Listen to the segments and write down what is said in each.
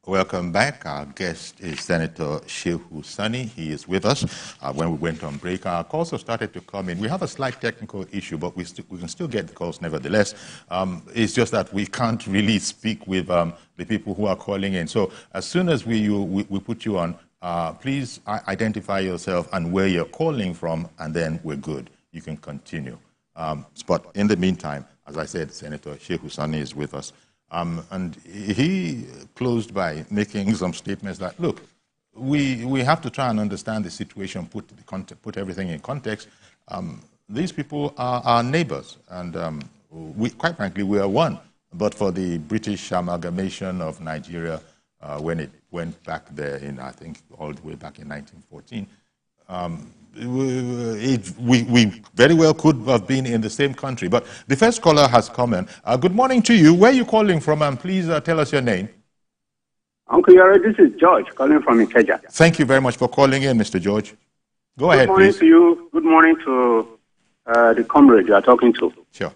Welcome back. Our guest is Senator Shehu Sani. He is with us. When we went on break, our calls have started to come in. We have a slight technical issue, but we can still get the calls nevertheless. It's just that we can't really speak with the people who are calling in. So as soon as we put you on, please identify yourself and where you're calling from, and then we're good. You can continue. But in the meantime, as I said, Senator Shehu Sani is with us. And he closed by making some statements that, look, we have to try and understand the situation, put everything in context. These people are our neighbors, and quite frankly, we are one. But for the British amalgamation of Nigeria, when it went back there I think, all the way back in 1914, we very well could have been in the same country. But the first caller has come in. Good morning to you. Where are you calling from? And please tell us your name. Uncle Yara, this is George calling from Ikeja. Thank you very much for calling in, Mr. George. Go ahead, please. Good morning to you. Good morning to the comrade you are talking to. Sure.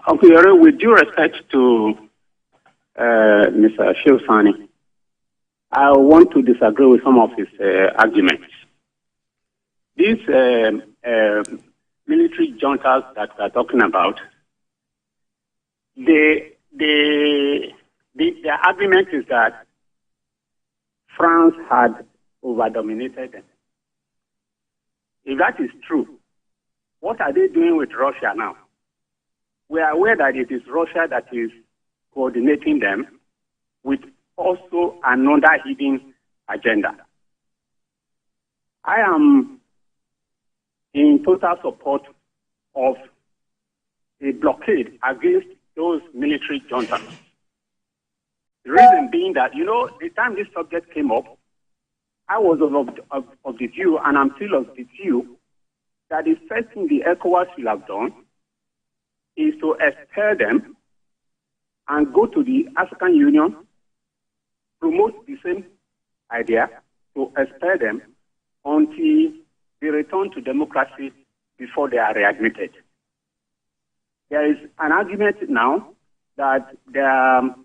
Uncle Yara, with due respect to Mr. Shehu Sani, I want to disagree with some of his arguments. These military juntas that we are talking about, their argument is that France had over-dominated them. If that is true, what are they doing with Russia now? We are aware that it is Russia that is coordinating them with also another hidden agenda. I am in total support of a blockade against those military juntas. The reason being that, the time this subject came up, I was of the view, and I'm still of the view, that the first thing the ECOWAS will have done is to expel them and go to the African Union, promote the same idea, to expel them until they return to democracy before they are readmitted. There is an argument now that that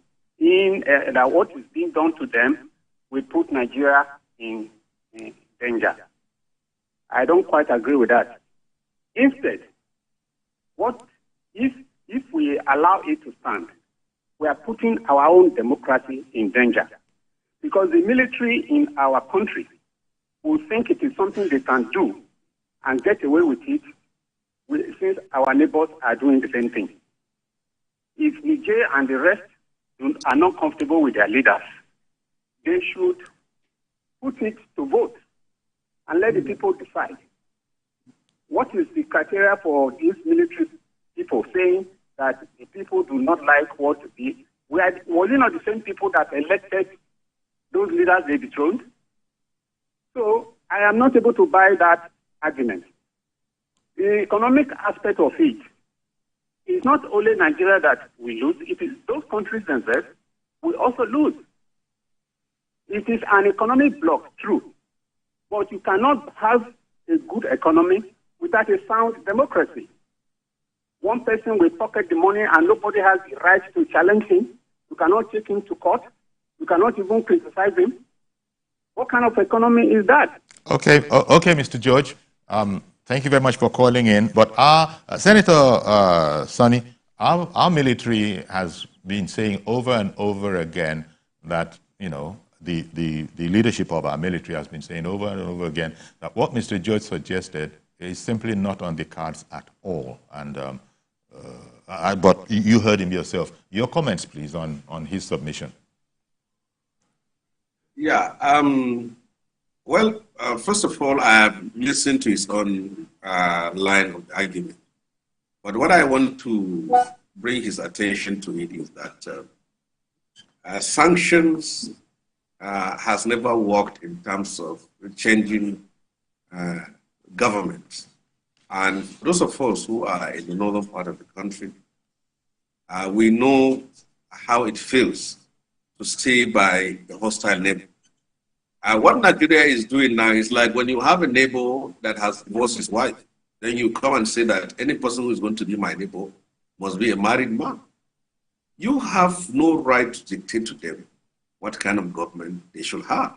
what is being done to them will put Nigeria in danger. I don't quite agree with that. Instead, if we allow it to stand, we are putting our own democracy in danger, because the military in our country will think it is something they can do and get away with it, since our neighbors are doing the same thing. If Niger and the rest are not comfortable with their leaders, they should put it to vote and let the people decide. What is the criteria for these military people saying that the people do not like what was it not the same people that elected those leaders they dethroned? So I am not able to buy that argument. The economic aspect of it is not only Nigeria that will lose, it is those countries themselves will also lose. It is an economic block, true, but you cannot have a good economy without a sound democracy. One person will pocket the money and nobody has the right to challenge him. You cannot take him to court. You cannot even criticize him. What kind of economy is that? Okay, Mr. George. Thank you very much for calling in. But Senator Sani, our military has been saying over and over again that, the leadership of our military has been saying over and over again that what Mr. George suggested is simply not on the cards at all. And but you heard him yourself. Your comments, please, on his submission. Yeah. Well, first of all, I have listened to his own line of argument. But what I want to bring his attention to it is that sanctions has never worked in terms of changing governments. And those of us who are in the northern part of the country, we know how it feels to stay by a hostile neighbor. What Nigeria is doing now is like when you have a neighbor that has divorced his wife, then you come and say that any person who is going to be my neighbor must be a married man. You have no right to dictate to them what kind of government they should have.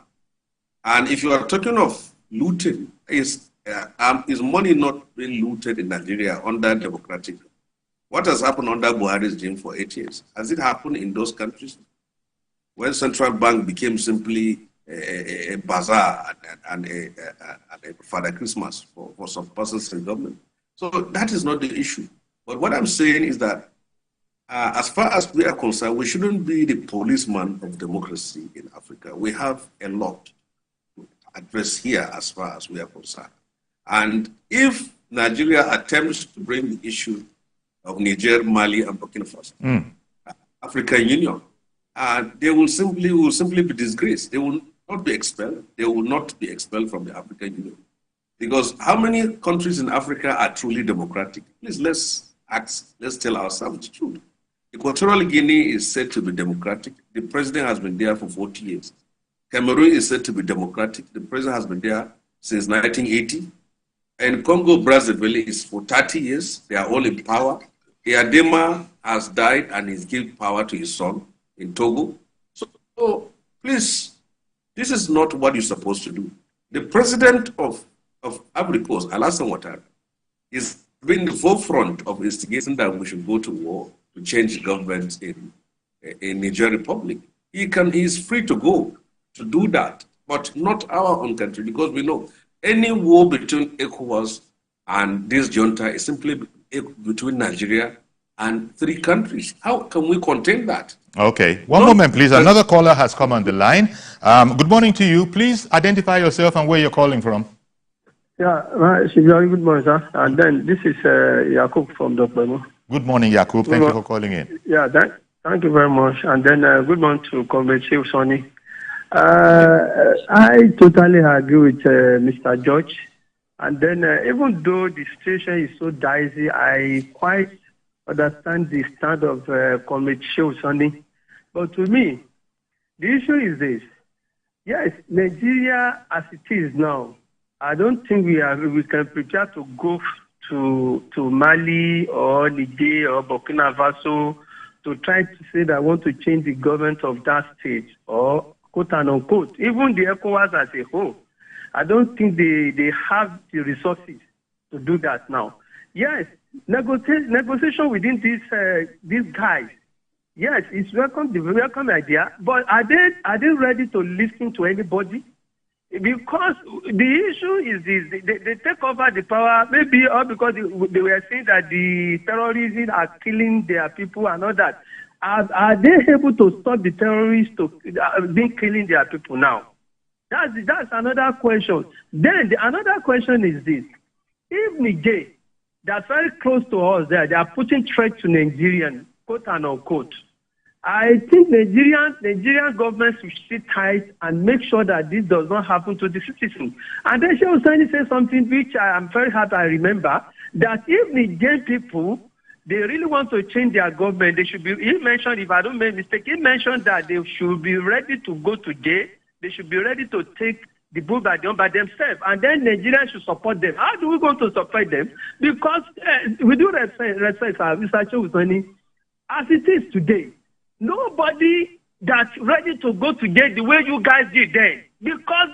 And if you are talking of looting, is money not being looted in Nigeria under democratic? What has happened under Buhari's regime for 8 years? Has it happened in those countries? When central bank became simply a bazaar and a Father Christmas for some persons in government. So that is not the issue. But what I'm saying is that as far as we are concerned, we shouldn't be the policeman of democracy in Africa. We have a lot to address here as far as we are concerned. And if Nigeria attempts to bring the issue of Niger, Mali, and Burkina Faso, African Union, they will simply be disgraced. They will not be expelled. They will not be expelled from the African Union. Because how many countries in Africa are truly democratic? Please, let's tell ourselves the truth. Equatorial Guinea is said to be democratic. The president has been there for 40 years. Cameroon is said to be democratic. The president has been there since 1980. And Congo Brazzaville is for 30 years. They are all in power. Eyadema has died and he's given power to his son in Togo. So please, this is not what you're supposed to do. The president of Ivory Coast, Alassane Ouattara, is in the forefront of instigating that we should go to war to change government in Niger Republic. He is free to go to do that, but not our own country, because we know any war between ECOWAS and this junta is simply between Nigeria and 3 countries. How can we contain that? Okay, one moment, please. Another caller has come on the line. Good morning to you. Please identify yourself and where you're calling from. Yeah, good morning, sir. And then this is Yakub from Dokbemo. Good morning, Yakub. Thank you for calling in. Yeah, thank you very much. And then good morning to Comrade Shehu Sani. I totally agree with Mr. George. And then even though the situation is so dicey, I quite understand the stand of Comrade Shehu Sani. But to me, the issue is this. Yes, Nigeria as it is now, I don't think we can prepare to go to Mali or Niger or Burkina Faso to try to say that I want to change the government of that state, or quote and unquote, even the ECOWAS as a whole. I don't think they have the resources to do that now. Yes, negotiation within these guys, yes, it's welcome idea, but are they ready to listen to anybody? Because the issue is this, they take over the power, maybe all because they were saying that the terrorists are killing their people and all that. Are they able to stop the terrorists being killing their people now? That's another question. Then another question is this. If Niger, that's very close to us there, they are putting threat to Nigerian, quote and unquote, I think Nigerian government should sit tight and make sure that this does not happen to the citizens. And then Shehu Sani said something which I am very happy I remember, that if Nigerian people, they really want to change their government, they should be, he mentioned, if I don't make a mistake, he mentioned that they should be ready to go to jail, they should be ready to take the bull by themselves, and then Nigerians should support them. How do we go to support them? Because we do respect Mr. Shehu Sani, as it is today. Nobody that's ready to go to jail the way you guys did then, because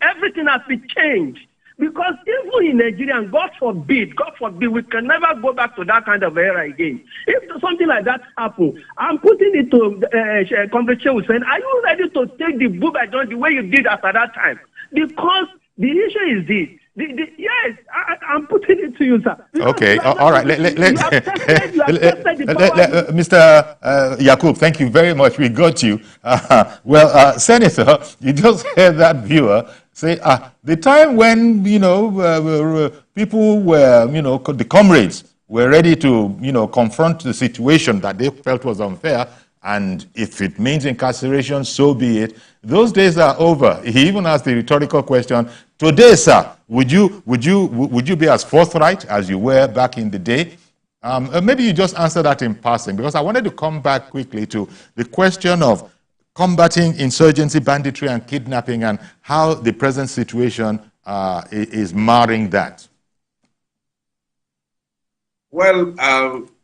everything has been changed. Because even in Nigeria, God forbid, we can never go back to that kind of era again. If something like that happens, I'm putting it to Comrade Shehu saying, are you ready to take the bull by the way you did after that time? Because the issue is this. Yes, I'm putting it to you, sir. Okay, all right. Mr. Yakub, thank you very much. We got you. Well, Senator, you just heard that viewer say, the time when, people were, the comrades were ready to, confront the situation that they felt was unfair, and if it means incarceration, so be it. Those days are over. He even asked the rhetorical question, today, sir, would you be as forthright as you were back in the day? Maybe you just answer that in passing, because I wanted to come back quickly to the question of combating insurgency, banditry, and kidnapping, and how the present situation is marring that. Well,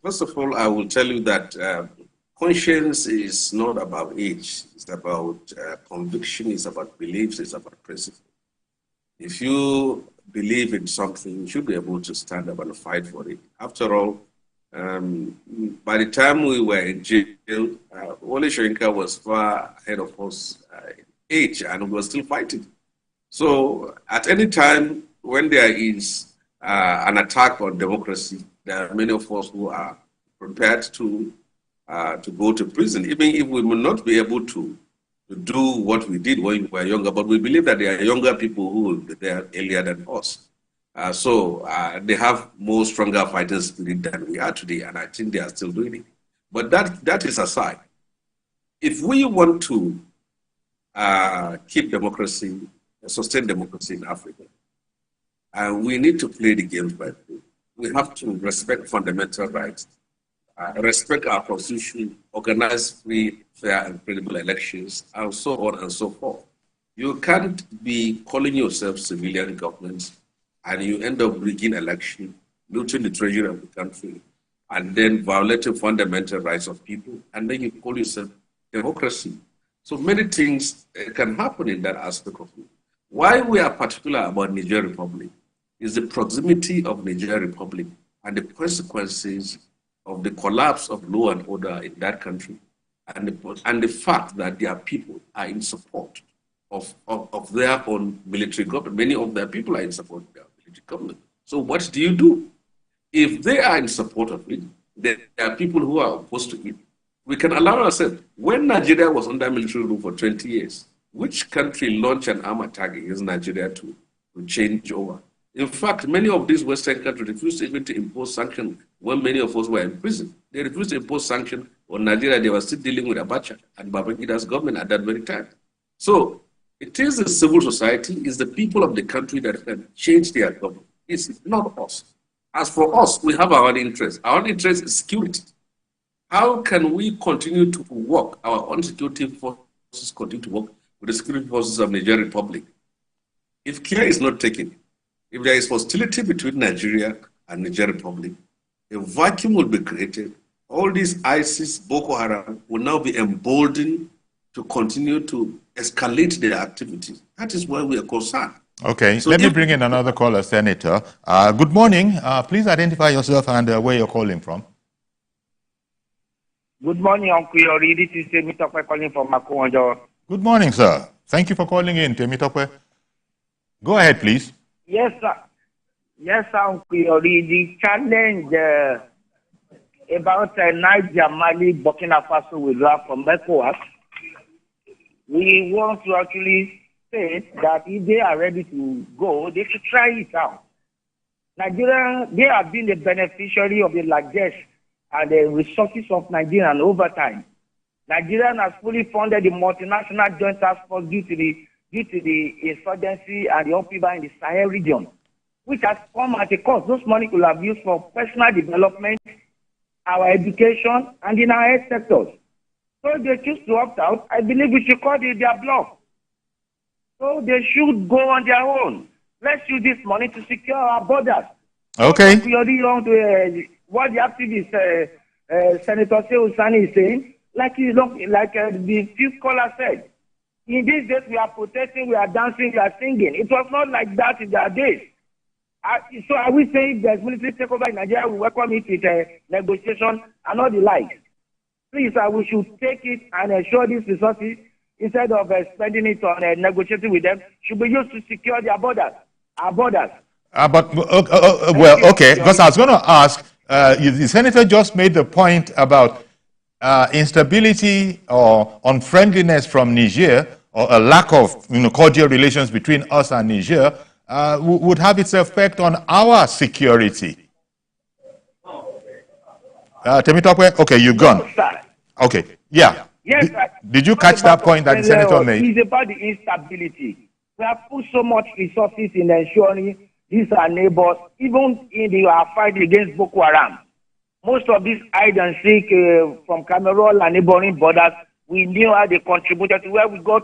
first of all, I will tell you that conscience is not about age. It's about conviction. It's about beliefs. It's about principle. If you believe in something, you should be able to stand up and fight for it. After all, by the time we were in jail, Wole Soyinka was far ahead of us in age, and we were still fighting. So at any time when there is an attack on democracy, there are many of us who are prepared to go to prison, even if we will not be able to do what we did when we were younger. But we believe that there are younger people who will be there earlier than us. So they have more stronger fighting spirit than we are today, and I think they are still doing it. But that is aside. If we want to keep democracy, sustain democracy in Africa, we need to play the games by play. We have to respect fundamental rights, respect our constitution, organize free, fair, and credible elections, and so on and so forth. You can't be calling yourself civilian government and you end up rigging election, looting the treasury of the country, and then violating fundamental rights of people, and then you call yourself democracy. So many things can happen in that aspect of it. Why we are particular about Niger Republic is the proximity of Niger Republic and the consequences of the collapse of law and order in that country, and the fact that their people are in support of their own military government. Many of their people are in support of their military government. So what do you do? If they are in support of it, there are people who are opposed to it. We can allow ourselves. When Nigeria was under military rule for 20 years, which country launched an armed attack against Nigeria to change over? In fact, many of these Western countries refused even to impose sanctions when many of us were in prison. They refused to impose sanctions on Nigeria. They were still dealing with Abacha and Babangida's government at that very time. So it is the civil society, it's the people of the country that can change their government. It's not us. As for us, we have our own interest. Our own interest is security. How can we continue to work, our own security forces continue to work with the security forces of Niger Republic? If care is not taken, if there is hostility between Nigeria and Niger Republic, a vacuum will be created. All these ISIS, Boko Haram will now be emboldened to continue to escalate their activities. That is why we are concerned. Okay, so let me bring in another caller, Senator. Good morning. Please identify yourself and where you're calling from. Good morning, Uncle Yori. This is Temitope calling from Makuonjo. Good morning, sir. Thank you for calling in, Temitope. Go ahead, please. Yes, sir. Yes, sir, Uncle Yori. The challenge about Niger, Mali, Burkina Faso withdrawal from ECOWAS, we want to actually say that if they are ready to go, they should try it out. Nigeria, they have been the beneficiary of the largesse and the resources of Nigeria over time. Nigeria has fully funded the multinational joint task force due to the insurgency and the upheaval in the Sahel region, which has come at a cost. Those money could have used for personal development, our education, and in our health sectors. So if they choose to opt out, I believe we should call it their bluff. So they should go on their own. Let's use this money to secure our borders. Okay. We already want to, what the activist Senator Shehu Sani is saying, like the few callers said, in these days we are protesting, we are dancing, we are singing. It was not like that in their days. So are we saying if there's military takeover in Nigeria, we welcome it with negotiation and all the like? Please, we should take it and ensure these resources, instead of spending it on negotiating with them, should be used to secure their borders, our borders. Well, okay, because I was going to ask, the senator just made the point about instability or unfriendliness from Niger, or a lack of cordial relations between us and Niger, would have its effect on our security. Temitope, okay, you're gone. Okay, yeah. Yes, did you catch that point that the senator made? It's about the instability. We have put so much resources in ensuring these are neighbors, even in our fight against Boko Haram. Most of these hide and seek from Cameroon and neighboring borders, we knew how they contributed to where we got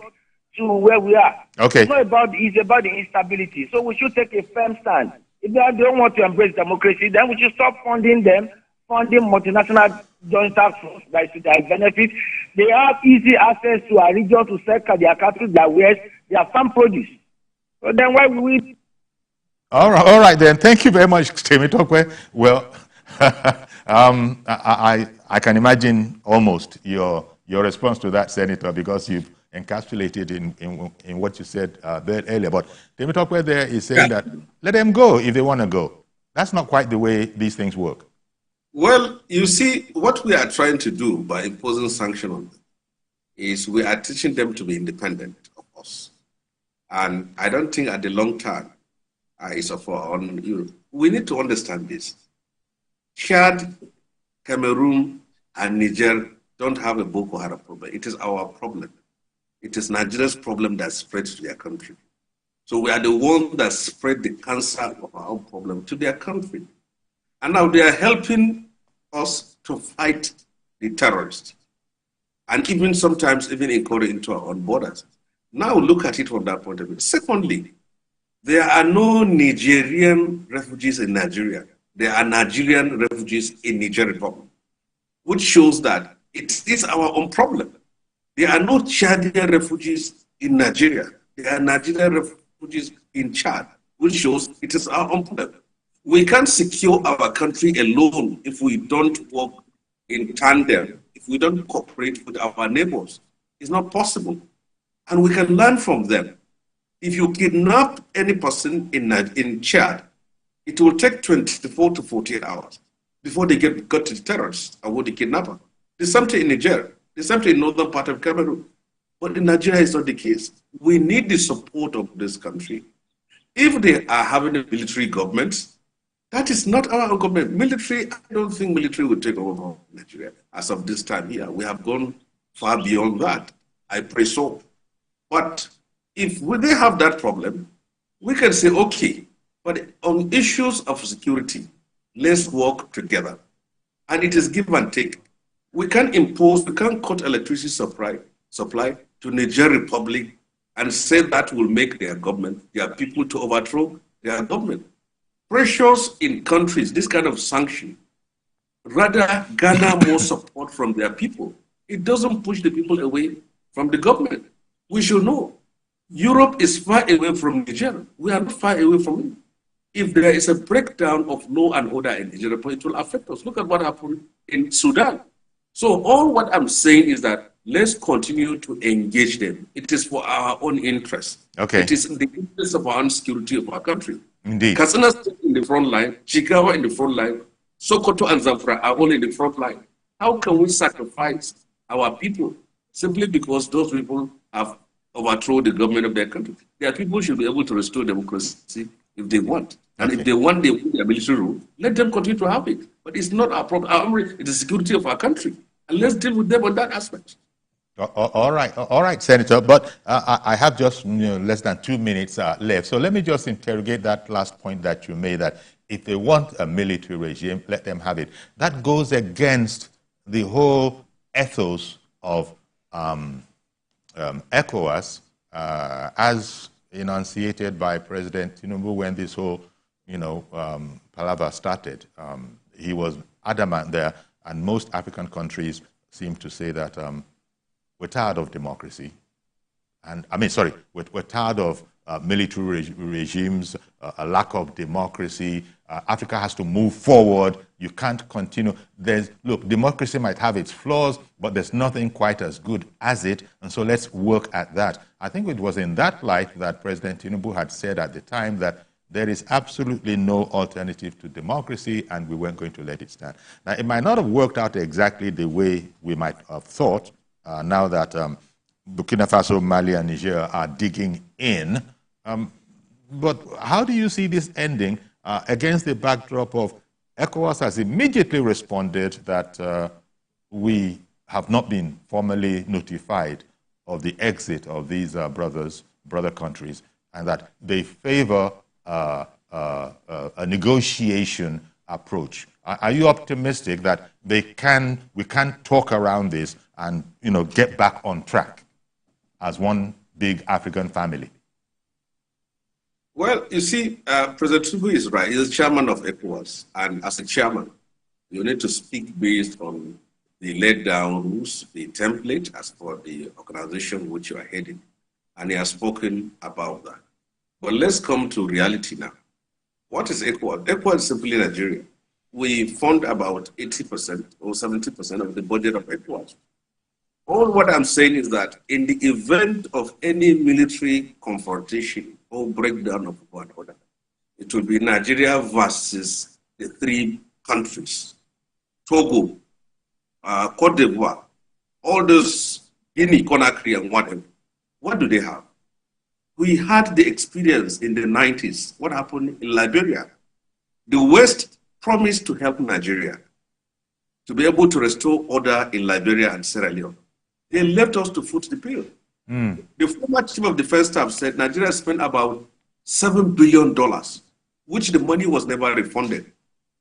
to where we are. Okay. It's about the instability. So we should take a firm stand. If they don't want to embrace democracy, then we should stop funding them, funding multinational joint task force that is to their benefit. They have easy access to our region to sell their cattle, their wares, their farm produce. So then why will we? All right then. Thank you very much, Temitope. Well, I can imagine almost your response to that, Senator, because you've encapsulated in what you said there earlier. But Temitope there is saying that let them go if they want to go. That's not quite the way these things work. Well, you see, what we are trying to do by imposing sanctions on them is we are teaching them to be independent of us. And I don't think at the long term it's of our own. We need to understand this. Chad, Cameroon, and Niger don't have a Boko Haram problem. It is our problem. It is Nigeria's problem that spreads to their country. So we are the ones that spread the cancer of our own problem to their country. And now they are helping us to fight the terrorists. And even sometimes even incurring into our own borders. Now look at it from that point of view. Secondly, there are no Nigerian refugees in Nigeria. There are Nigerian refugees in Niger Republic, which shows that it is our own problem. There are no Chadian refugees in Nigeria. There are Nigerian refugees in Chad, which shows it is our own problem. We can't secure our country alone if we don't work in tandem, if we don't cooperate with our neighbors. It's not possible. And we can learn from them. If you kidnap any person in Chad, it will take 24 to 48 hours before they got to the terrorists or the kidnapper. There's something in Niger. There's something in northern part of Cameroon. But in Nigeria, it's not the case. We need the support of this country. If they are having a military government, that is not our government. Military, I don't think military will take over Nigeria as of this time here. We have gone far beyond that. I pray so. But if they have that problem, we can say, okay, but on issues of security, let's work together. And it is give and take. We can't cut electricity supply to Niger Republic and say that will make their government, their people to overthrow their government. Pressures in countries, this kind of sanction, rather garner more support from their people. It doesn't push the people away from the government. We should know. Europe is far away from Niger. We are not far away from it. If there is a breakdown of law and order in Niger, it will affect us. Look at what happened in Sudan. So all what I'm saying is that let's continue to engage them. It is for our own interest. Okay. It is in the interest of our own security of our country. Indeed. Katsina State in the front line, Jigawa in the front line, Sokoto and Zamfara are all in the front line. How can we sacrifice our people simply because those people have overthrown the government of their country? Their people should be able to restore democracy if they want. And if they want their military rule, let them continue to have it. But it's not our problem. It's the security of our country. And let's deal with them on that aspect. All right, Senator. But I have just less than 2 minutes left. So let me just interrogate that last point that you made, that if they want a military regime, let them have it. That goes against the whole ethos of ECOWAS as enunciated by President Tinubu when this whole palaver started. He was adamant there, and most African countries seem to say that we're tired of democracy. We're tired of military regimes, a lack of democracy. Africa has to move forward. You can't continue. Democracy might have its flaws, but there's nothing quite as good as it, and so let's work at that. I think it was in that light that President Tinubu had said at the time that there is absolutely no alternative to democracy, and we weren't going to let it stand. Now, it might not have worked out exactly the way we might have thought, now that Burkina Faso, Mali, and Niger are digging in. But how do you see this ending against the backdrop of ECOWAS has immediately responded that we have not been formally notified of the exit of these brother countries, and that they favor a negotiation approach? Are you optimistic that we can talk around this and get back on track as one big African family? Well, you see, President Tinubu is right. He's the chairman of ECOWAS, and as a chairman, you need to speak based on the laid down rules, the template as for the organization which you are heading. And he has spoken about that. But let's come to reality now. What is ECOWAS? ECOWAS is simply Nigeria. We fund about 80% or 70% of the budget of ECOWAS. All what I'm saying is that in the event of any military confrontation or breakdown of one order, it will be Nigeria versus the three countries, Togo, Cote d'Ivoire, all those Guinea, Conakry, and whatever. What do they have? We had the experience in the 90s. What happened in Liberia? The West promised to help Nigeria to be able to restore order in Liberia and Sierra Leone. They left us to foot the bill. The former chief of defense staff said Nigeria spent about $7 billion, which the money was never refunded.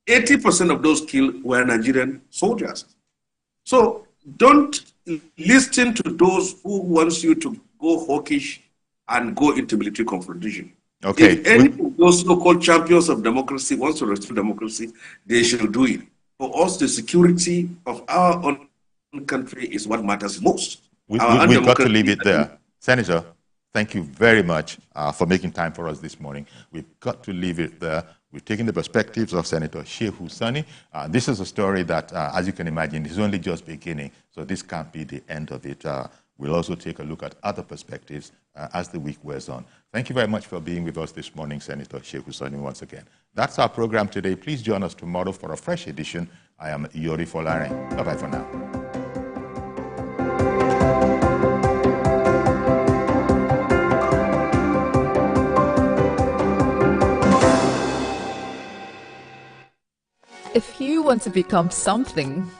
80% of those killed were Nigerian soldiers. So don't listen to those who wants you to go hawkish and go into military confrontation. Okay. If any of those so-called champions of democracy wants to restore democracy, they should do it. For us, the security of our own country is what matters most. We've got to leave it there. Senator, thank you very much for making time for us this morning. We've got to leave it there. We've taken the perspectives of Senator Shehu Sani. This is a story that, as you can imagine, is only just beginning, so this can't be the end of it. We'll also take a look at other perspectives as the week wears on. Thank you very much for being with us this morning, Senator Shehu Sani, once again. That's our program today. Please join us tomorrow for a fresh edition. I am Yori Folare. Bye-bye for now. If you want to become something,